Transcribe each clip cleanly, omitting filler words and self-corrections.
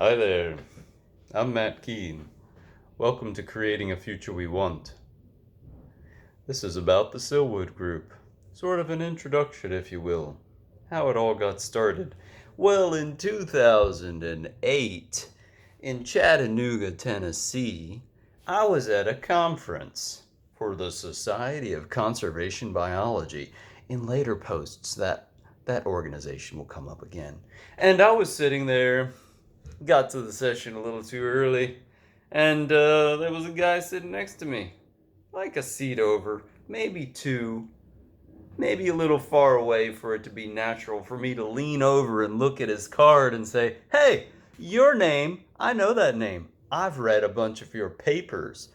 Hi there, I'm Matt Keene. Welcome to Creating a Future We Want. This is about the Silwood Group, sort of an introduction, if you will, how it all got started. Well, in 2008, in Chattanooga, Tennessee, I was at a conference for the Society of Conservation Biology. In later posts, that organization will come up again. And I was sitting there, got to the session a little too early, and there was a guy sitting next to me, like a seat over, maybe two, maybe a little far away for it to be natural for me to lean over and look at his card and say, "Hey, your name, I know that name. I've read a bunch of your papers."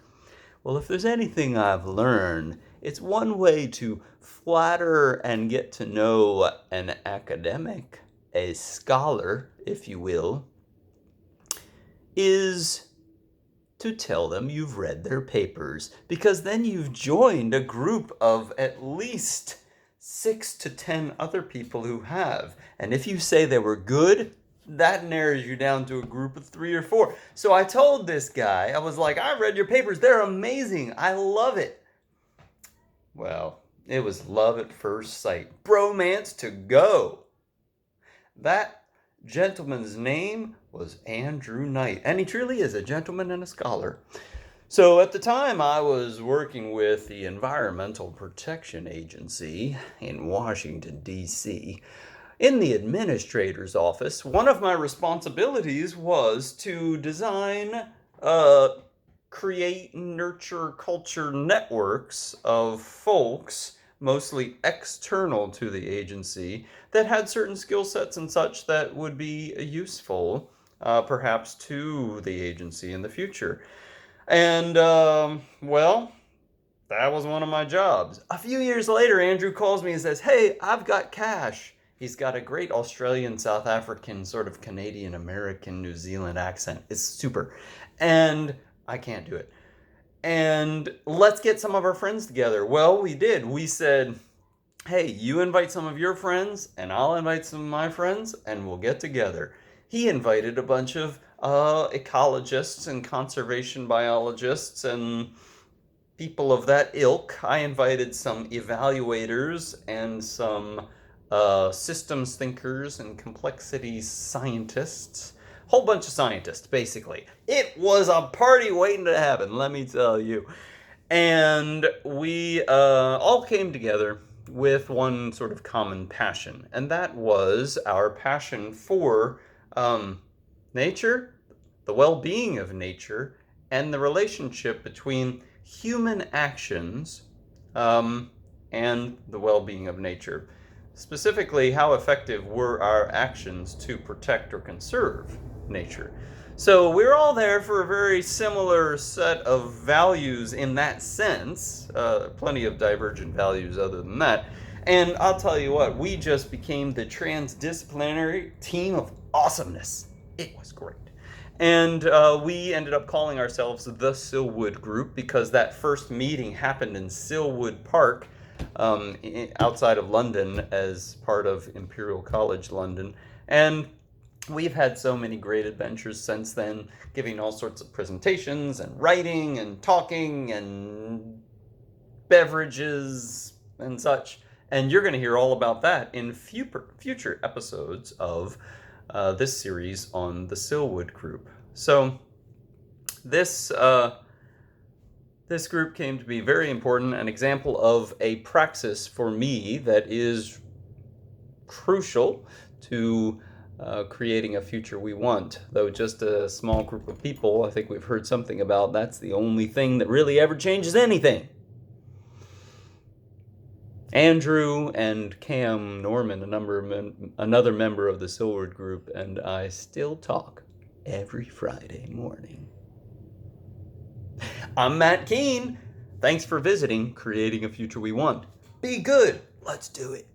Well, if there's anything I've learned, it's one way to flatter and get to know an academic, a scholar, if you will, is to tell them you've read their papers, because then you've joined a group of at least 6 to 10 other people who have. And if you say they were good, that narrows you down to a group of 3 or 4. So I told this guy, I was like, "I read your papers. They're amazing. I love it." Well, it was love at first sight. Bromance to go. That gentleman's name was Andrew Knight, and he truly is a gentleman and a scholar. So at the time, I was working with the Environmental Protection Agency in Washington, D.C. In the administrator's office, one of my responsibilities was to design, create, nurture culture networks of folks, mostly external to the agency, that had certain skill sets and such that would be useful, perhaps to the agency in the future. And, well, that was one of my jobs. A few years later, Andrew calls me and says, "Hey, I've got cash." He's got a great Australian, South African, sort of Canadian, American, New Zealand accent. It's super. And I can't do it. And let's get some of our friends together. Well, we did. We said, "Hey, you invite some of your friends, and I'll invite some of my friends, and we'll get together." He invited a bunch of ecologists and conservation biologists and people of that ilk. I invited some evaluators and some systems thinkers and complexity scientists. Whole bunch of scientists, basically. It was a party waiting to happen, let me tell you. And we all came together with one sort of common passion, and that was our passion for nature, the well-being of nature, and the relationship between human actions and the well-being of nature. Specifically, how effective were our actions to protect or conserve nature? So we're all there for a very similar set of values in that sense. Plenty of divergent values other than that. And I'll tell you what, we just became the transdisciplinary team of awesomeness. It was great. And we ended up calling ourselves the Silwood Group because that first meeting happened in Silwood Park, outside of London, as part of Imperial College London. And we've had so many great adventures since then, giving all sorts of presentations and writing and talking and beverages and such. And you're going to hear all about that in future episodes of this series on the Silwood Group. So this group came to be very important, an example of a praxis for me that is crucial to creating a future we want. Though just a small group of people, I think we've heard something about, that's the only thing that really ever changes anything. Andrew and Cam Norman, another member of the Silwood Group, and I still talk every Friday morning. I'm Matt Keene. Thanks for visiting Creating a Future We Want. Be good. Let's do it.